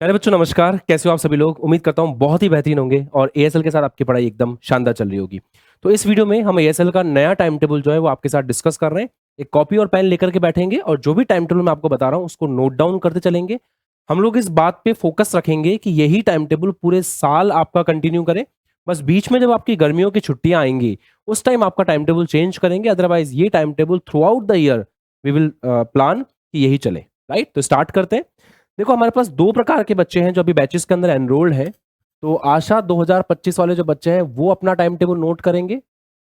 प्यारे बच्चों नमस्कार, कैसे हो आप सभी लोग? उम्मीद करता हूँ बहुत ही बेहतरीन होंगे और एएसएल के साथ आपकी पढ़ाई एकदम शानदार चल रही होगी। तो इस वीडियो में हम एएसएल का नया टाइम टेबल जो है वो आपके साथ डिस्कस कर रहे हैं। एक कॉपी और पेन लेकर के बैठेंगे और जो भी टाइम टेबल मैं आपको बता रहा हूँ उसको नोट डाउन करते चलेंगे। हम लोग इस बात पे फोकस रखेंगे कि यही टाइम टेबल पूरे साल आपका कंटिन्यू करे। बस बीच में जब आपकी गर्मियों की छुट्टियां आएंगी उस टाइम आपका टाइम टेबल चेंज करेंगे, अदरवाइज ये timetable throughout the year we will plan कि यही चले। राइट, तो स्टार्ट करते हैं। देखो, हमारे पास 2 प्रकार के बच्चे हैं जो अभी बैचेस के अंदर एनरोल्ड हैं। तो आशा 2025 वाले जो बच्चे हैं वो अपना टाइम टेबल नोट करेंगे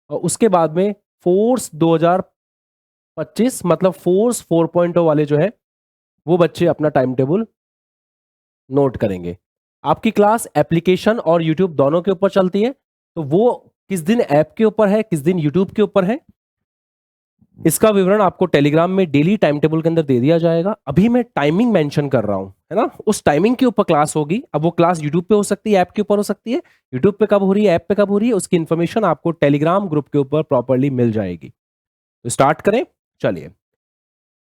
और उसके बाद में फोर्स 2025 मतलब फोर्स 4.0 वाले जो है वो बच्चे अपना टाइम टेबल नोट करेंगे। आपकी क्लास एप्लीकेशन और यूट्यूब दोनों के ऊपर चलती है, तो वो किस दिन ऐप के ऊपर है, किस दिन यूट्यूब के ऊपर है, इसका विवरण आपको टेलीग्राम में डेली टाइम टेबल के अंदर दे दिया जाएगा। अभी मैं टाइमिंग मेंशन कर रहा हूं, है ना? उस टाइमिंग के ऊपर क्लास होगी। अब वो क्लास यूट्यूब पे हो सकती है, ऐप के ऊपर हो सकती है। यूट्यूब पे कब हो रही है, ऐप पे कब हो रही है, उसकी इन्फॉर्मेशन आपको टेलीग्राम ग्रुप के ऊपर प्रॉपरली मिल जाएगी। तो स्टार्ट करें, चलिए।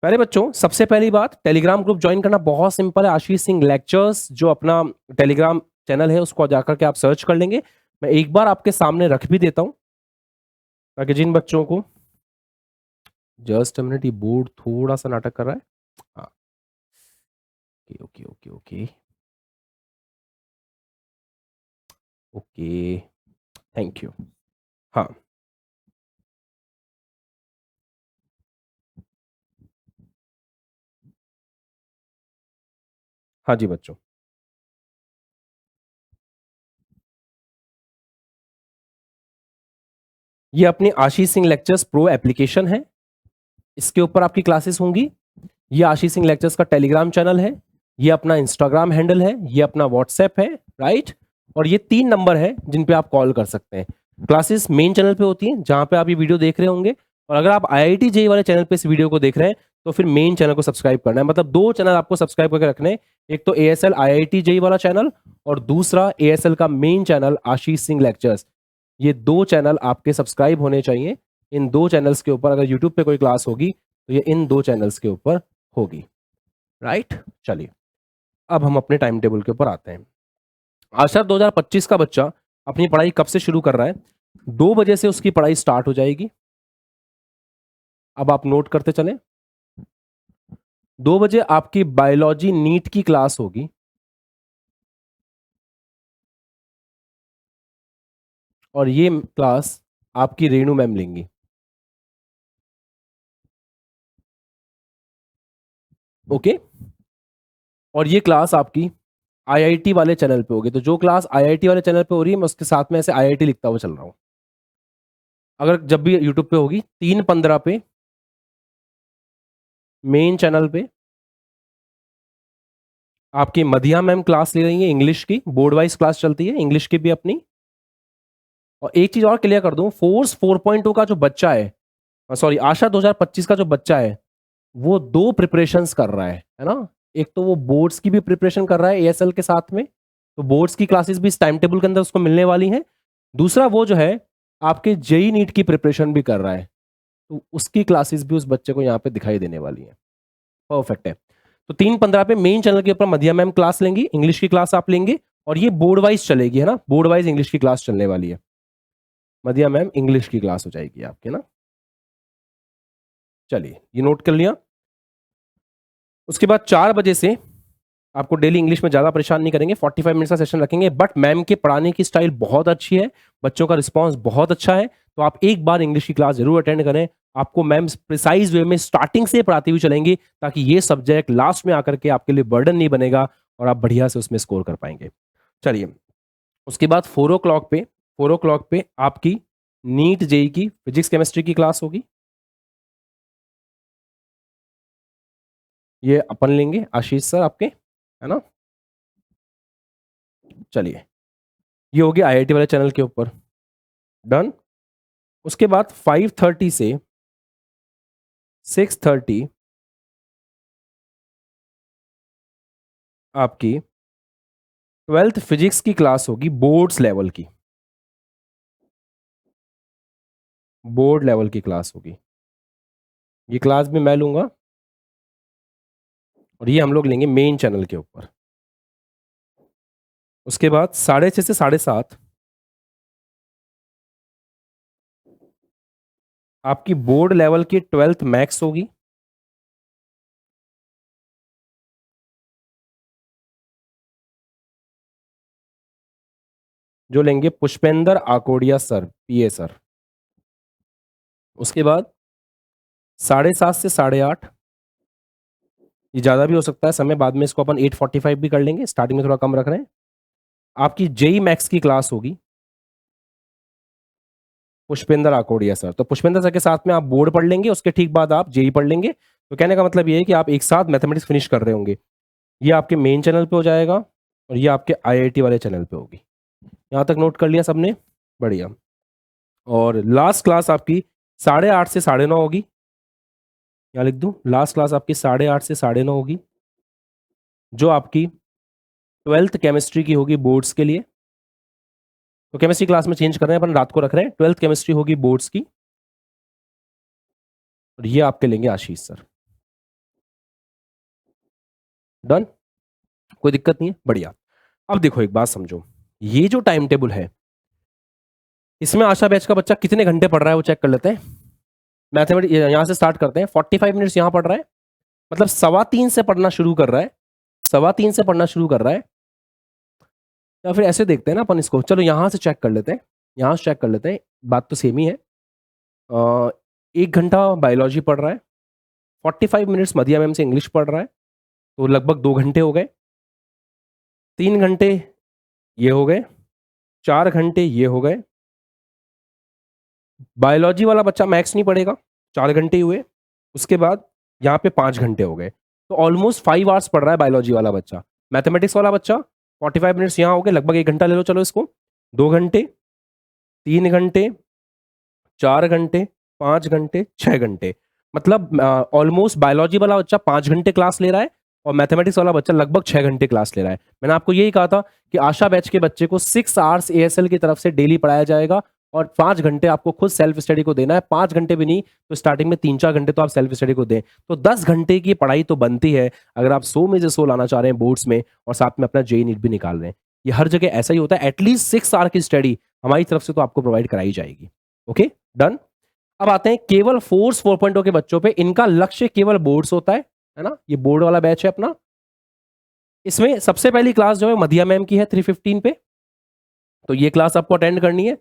पहले बच्चों, सबसे पहली बात, टेलीग्राम ग्रुप ज्वाइन करना बहुत सिंपल है। आशीष सिंह लेक्चर्स जो अपना टेलीग्राम चैनल है उसको जाकर के आप सर्च कर लेंगे। मैं एक बार आपके सामने रख भी देता हूं ताकि जिन बच्चों को, जस्ट अ मिनट, ये बोर्ड थोड़ा सा नाटक कर रहा है। हाँ, okay okay okay okay okay, thank you. हाँ, हाँ जी बच्चों। ये अपनी Ashish Singh lectures pro application है, इसके ऊपर आपकी क्लासेस होंगी। ये आशीष सिंह लेक्चर्स का टेलीग्राम चैनल है, ये अपना इंस्टाग्राम हैंडल है, ये अपना व्हाट्सएप है। राइट, और ये 3 नंबर है जिन पे आप कॉल कर सकते हैं। क्लासेस मेन चैनल पे होती हैं जहां पे आप ये वीडियो देख रहे होंगे, और अगर आप आईआईटी जेई वाले चैनल पे इस वीडियो को देख रहे हैं तो फिर मेन चैनल को सब्सक्राइब करना है। मतलब 2 चैनल आपको सब्सक्राइब करके रखने हैं। एक तो एएसएल आईआईटी जेई वाला चैनल और दूसरा एएसएल का main channel Ashish Singh lectures. ये 2 चैनल आपके सब्सक्राइब होने चाहिए। इन 2 चैनल्स के ऊपर अगर यूट्यूब पे कोई क्लास होगी तो ये इन 2 चैनल्स के ऊपर होगी। राइट, चलिए अब हम अपने टाइम टेबल के ऊपर आते हैं। आशा 2025 का बच्चा अपनी पढ़ाई कब से शुरू कर रहा है? 2 बजे से उसकी पढ़ाई स्टार्ट हो जाएगी। अब आप नोट करते चलें। 2 बजे आपकी बायोलॉजी नीट की क्लास होगी और ये क्लास आपकी रेणु मैम लेंगी। ओके, और ये क्लास आपकी आईआईटी वाले चैनल पे होगी। तो जो क्लास आईआईटी वाले चैनल पे हो रही है मैं उसके साथ में ऐसे आईआईटी लिखता हुआ चल रहा हूं। अगर जब भी यूट्यूब पे होगी 3:15 पे मेन चैनल पे आपकी मधिया मैम क्लास ले रही है, इंग्लिश की बोर्ड वाइज क्लास चलती है, इंग्लिश की भी अपनी। और एक चीज और क्लियर कर दूं, फोर्स 4.0 का जो बच्चा है, सॉरी आशा 2025 का जो बच्चा है, वो 2 प्रिपरेशंस कर रहा है ना? एक तो वो बोर्ड्स की भी प्रिपरेशन कर रहा है एएसएल के साथ में, तो बोर्ड्स की क्लासेस भी इस टाइम टेबल के अंदर उसको मिलने वाली हैं। दूसरा वो जो है आपके जेई नीट की प्रिपरेशन भी कर रहा है, तो उसकी क्लासेस भी उस बच्चे को यहाँ पे दिखाई देने वाली है। परफेक्ट है। तो 3:15 पे मेन चैनल के ऊपर मधिया मैम क्लास लेंगी, इंग्लिश की क्लास आप लेंगे, और ये बोर्ड वाइज चलेगी, है ना? बोर्ड वाइज इंग्लिश की क्लास चलने वाली है। मधिया मैम इंग्लिश की क्लास हो जाएगी आपके ना। चलिए, ये नोट कर लिया। उसके बाद 4 बजे से आपको डेली इंग्लिश में ज़्यादा परेशान नहीं करेंगे, 45 मिनट्स का सेशन रखेंगे। बट मैम के पढ़ाने की स्टाइल बहुत अच्छी है, बच्चों का रिस्पॉन्स बहुत अच्छा है, तो आप एक बार इंग्लिश की क्लास जरूर अटेंड करें। आपको मैम प्रिसाइज वे में स्टार्टिंग से पढ़ाती हुई चलेंगी ताकि ये सब्जेक्ट लास्ट में आकर के आपके लिए बर्डन नहीं बनेगा और आप बढ़िया से उसमें स्कोर कर पाएंगे। चलिए, उसके बाद 4 o'clock पे आपकी नीट जेई की फिजिक्स केमिस्ट्री की क्लास होगी। ये अपन लेंगे आशीष सर आपके, है ना? चलिए, ये होगी आईआईटी वाले चैनल के ऊपर। डन। उसके बाद 5:30 से 6:30 आपकी 12th फिजिक्स की क्लास होगी, बोर्ड्स लेवल की, बोर्ड लेवल की क्लास होगी। ये क्लास भी मैं लूंगा और ये हम लोग लेंगे मेन चैनल के ऊपर। उसके बाद 6:30 से 7:30 आपकी बोर्ड लेवल की 12th मैथ्स होगी। जो लेंगे पुष्पेंद्र आकोडिया सर, पीए सर। उसके बाद 7:30 से 8:30, ये ज़्यादा भी हो सकता है समय, बाद में इसको अपन 8:45 भी कर लेंगे, स्टार्टिंग में थोड़ा कम रख रहे हैं। आपकी जेई मैक्स की क्लास होगी, पुष्पेंद्र आकोडिया सर। तो पुष्पेंद्र सर के साथ में आप बोर्ड पढ़ लेंगे, उसके ठीक बाद आप जेई पढ़ लेंगे। तो कहने का मतलब ये है कि आप एक साथ मैथमेटिक्स फिनिश कर रहे होंगे। ये आपके मेन चैनल पे हो जाएगा और ये आपके आईआईटी वाले चैनल पे होगी। यहाँ तक नोट कर लिया सबने? बढ़िया। और लास्ट क्लास आपकी 8:30 से 9:30 होगी। यहाँ लिख दूँ, लास्ट क्लास आपकी 8:30 से 9:30 होगी, जो आपकी 12th केमिस्ट्री की होगी बोर्ड्स के लिए। तो केमिस्ट्री क्लास में चेंज कर रहे हैं, अपन रात को रख रहे हैं। 12th केमिस्ट्री होगी बोर्ड्स की, और ये आपके लेंगे आशीष सर। डन? कोई दिक्कत नहीं है? बढ़िया। अब देखो एक बात समझो, ये जो टाइम टेबल है, इसमें आशा बैच का बच्चा कितने घंटे पढ़ रहा है वो चेक कर लेते हैं। मैथमेटिक्स यहाँ से स्टार्ट करते हैं। 45 मिनट्स यहाँ पढ़ रहा है, मतलब 3:15 से पढ़ना शुरू कर रहा है, 3:15 से पढ़ना शुरू कर रहा है। या फिर ऐसे देखते हैं ना अपन इसको, चलो यहाँ से चेक कर लेते हैं, यहाँ से चेक कर लेते हैं, बात तो सेम ही है। 1 घंटा बायोलॉजी पढ़ रहा है, 45 मिनट्स मदिया मैम से इंग्लिश पढ़ रहा है, तो लगभग 2 घंटे हो गए। 3 घंटे ये हो गए, 4 घंटे ये हो गए। बायोलॉजी वाला बच्चा मैथ्स नहीं पढ़ेगा, 4 घंटे ही हुए। उसके बाद यहाँ पे 5 घंटे हो गए, तो ऑलमोस्ट 5 आवर्स पढ़ रहा है बायोलॉजी वाला बच्चा। मैथमेटिक्स वाला बच्चा 45 मिनट्स यहाँ हो गए, लगभग 1 घंटा ले लो चलो इसको। 2 घंटे, 3 घंटे, 4 घंटे, 5 घंटे, 6 घंटे, मतलब ऑलमोस्ट बायोलॉजी वाला बच्चा 5 घंटे क्लास ले रहा है और मैथमेटिक्स वाला बच्चा लगभग 6 घंटे क्लास ले रहा है। मैंने आपको यही कहा था कि आशा बैच के बच्चे को 6 आवर्स एएसएल की तरफ से डेली पढ़ाया जाएगा और 5 घंटे आपको खुद सेल्फ स्टडी को देना है। 5 घंटे भी नहीं तो स्टार्टिंग में 3-4 घंटे तो आप सेल्फ स्टडी को दें, तो 10 घंटे की पढ़ाई तो बनती है अगर आप 100 में से 100 लाना चाह रहे हैं बोर्ड्स में और साथ में अपना जेई नीट भी निकाल रहे हैं। ये हर जगह ऐसा ही होता है, एटलीस्ट 6 आवर की स्टडी हमारी तरफ से तो आपको प्रोवाइड कराई जाएगी। Okay, done. अब आते हैं केवल फोर्स 4.0 के बच्चों पे, इनका लक्ष्य केवल बोर्ड्स होता है ना, ये बोर्ड वाला बैच है अपना। इसमें सबसे पहली क्लास जो है मधिया मैम की है 3:15 पे, तो ये क्लास आपको अटेंड करनी है।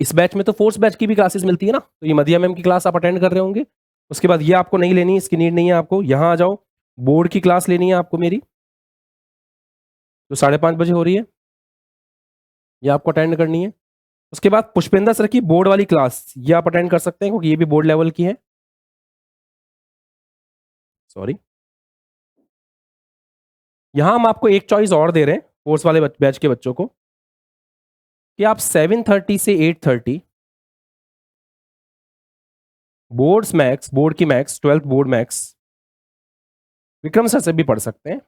इस बैच में तो फोर्स बैच की भी क्लासेस मिलती है ना, तो ये मधिया मैम की क्लास आप अटेंड कर रहे होंगे। उसके बाद ये आपको नहीं लेनी, इसकी नीड नहीं है आपको। यहाँ आ जाओ, बोर्ड की क्लास लेनी है आपको मेरी, जो 5:30 बजे हो रही है, ये आपको अटेंड करनी है। उसके बाद पुष्पेंद्र सर की बोर्ड वाली क्लास ये आप अटेंड कर सकते हैं क्योंकि ये भी बोर्ड लेवल की है। सॉरी, यहां हम आपको एक चॉइस और दे रहे हैं कोर्स वाले बैच के बच्चों को कि आप 7:30 से 8:30 बोर्ड्स मैक्स, बोर्ड की max, 12th board max Vikram sir से भी पढ़ सकते हैं।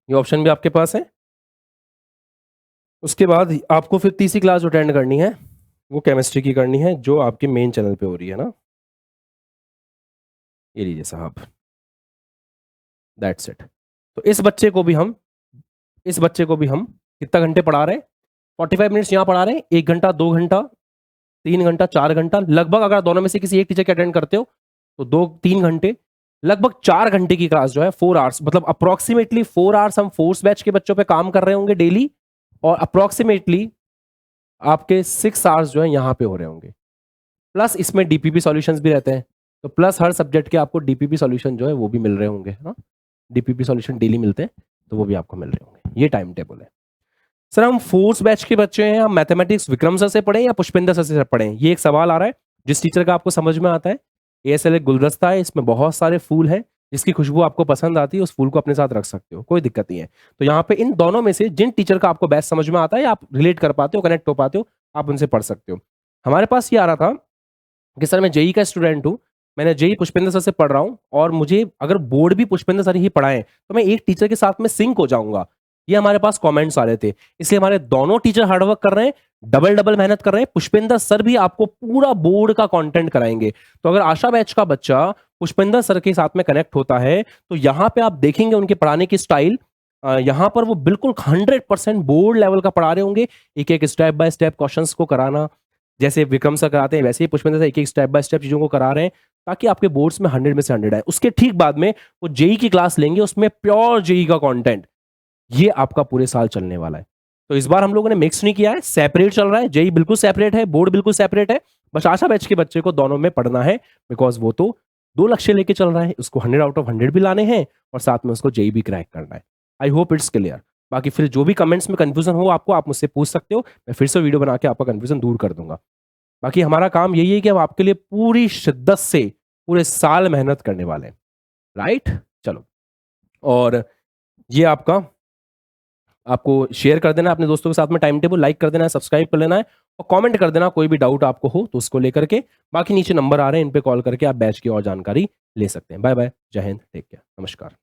ये ऑप्शन भी आपके पास है। उसके बाद आपको फिर तीसरी क्लास अटेंड करनी है, वो केमिस्ट्री की करनी है जो आपके मेन चैनल पे हो रही है ना, ये लीजिए साहब, दैट्स इट। तो इस बच्चे को भी हम कितना घंटे पढ़ा रहे हैं? 45 मिनट्स यहाँ पढ़ा रहे हैं, 1 घंटा, 2 घंटा, 3 घंटा, 4 घंटा, लगभग अगर दोनों में से किसी एक टीचर के अटेंड करते हो तो 2-3 घंटे, लगभग 4 घंटे की क्लास जो है 4 आवर्स, मतलब अप्रोक्सीमेटली 4 आवर्स हम फोर्स बैच के बच्चों पे काम कर रहे होंगे डेली, और अप्रोक्सीमेटली आपके 6 आवर्स जो है यहाँ पे हो रहे होंगे। प्लस इसमें डीपीपी सॉल्यूशंस भी रहते हैं, तो प्लस हर सब्जेक्ट के आपको डीपीपी सॉल्यूशन जो है वो भी मिल रहे होंगे, है ना। डीपीपी सॉल्यूशन डेली मिलते हैं तो वो भी आपको मिल रहे होंगे। ये टाइम टेबल है। सर हम फोर्स बैच के बच्चे हैं, हम मैथमेटिक्स विक्रम सर से पढ़ें या पुष्पेंद्र सर से पढ़ें, ये एक सवाल आ रहा है। जिस टीचर का आपको समझ में आता है, एएसएल एक गुलदस्ता है, इसमें बहुत सारे फूल हैं, जिसकी खुशबू आपको पसंद आती है उस फूल को अपने साथ रख सकते हो, कोई दिक्कत नहीं है। तो यहाँ पे इन दोनों में से जिन टीचर का आपको बेस्ट समझ में आता है, आप रिलेट कर पाते हो, कनेक्ट हो पाते हो, आप उनसे पढ़ सकते हो। हमारे पास ये आ रहा था कि सर मैं जेई का स्टूडेंट हूँ, मैंने जेई पुष्पेंद्र सर से पढ़ रहा हूँ और मुझे अगर बोर्ड भी पुष्पेंद्र सर ही पढ़ाएं तो मैं एक टीचर के साथ में सिंक हो जाऊंगा, ये हमारे पास कमेंट्स आ रहे थे। इसलिए हमारे दोनों टीचर हार्डवर्क कर रहे हैं, डबल डबल मेहनत कर रहे हैं। पुष्पेंद्र सर भी आपको पूरा बोर्ड का कंटेंट कराएंगे। तो अगर आशा बैच का बच्चा पुष्पेंद्र सर के साथ में कनेक्ट होता है तो यहाँ पे आप देखेंगे उनके पढ़ाने की स्टाइल, यहाँ पर वो बिल्कुल 100% बोर्ड लेवल का पढ़ा रहे होंगे। एक एक स्टेप बाय स्टेप क्वेश्चंस को कराना, जैसे विक्रम सर कराते हैं वैसे ही पुष्पेंद्र सर एक एक स्टेप बाय स्टेप चीजों को करा रहे हैं, ताकि आपके बोर्ड्स में 100 में से 100 आए। उसके ठीक बाद में वो जेई की क्लास लेंगे, उसमें प्योर जेई का कंटेंट, ये आपका पूरे साल चलने वाला है। तो इस बार हम लोगों ने मिक्स नहीं किया है, सेपरेट चल रहा है। जेई बिल्कुल सेपरेट है, बोर्ड बिल्कुल सेपरेट है। बस आशा बैच के बच्चे को दोनों में पढ़ना है, बिकॉज वो तो 2 लक्ष्य लेके चल रहा है, उसको 100 आउट ऑफ 100 भी लाने हैं और साथ में उसको जेई भी क्रैक करना है। I hope it's clear. बाकी फिर जो भी कमेंट्स में कंफ्यूजन हो आपको, आप मुझसे पूछ सकते हो, मैं फिर से वीडियो बना के आपका कंफ्यूजन दूर कर दूंगा। बाकी हमारा काम यही है कि हम आपके लिए पूरी शिद्दत से पूरे साल मेहनत करने वाले हैं, राइट? चलो, और ये आपका, आपको शेयर कर देना है अपने दोस्तों के साथ में टाइम टेबल, लाइक कर देना है, सब्सक्राइब कर लेना है और कमेंट कर देना कोई भी डाउट आपको हो तो उसको लेकर के। बाकी नीचे नंबर आ रहे हैं, इन पे कॉल करके आप बैच की और जानकारी ले सकते हैं। बाय बाय, जय हिंद, टेक केयर, नमस्कार।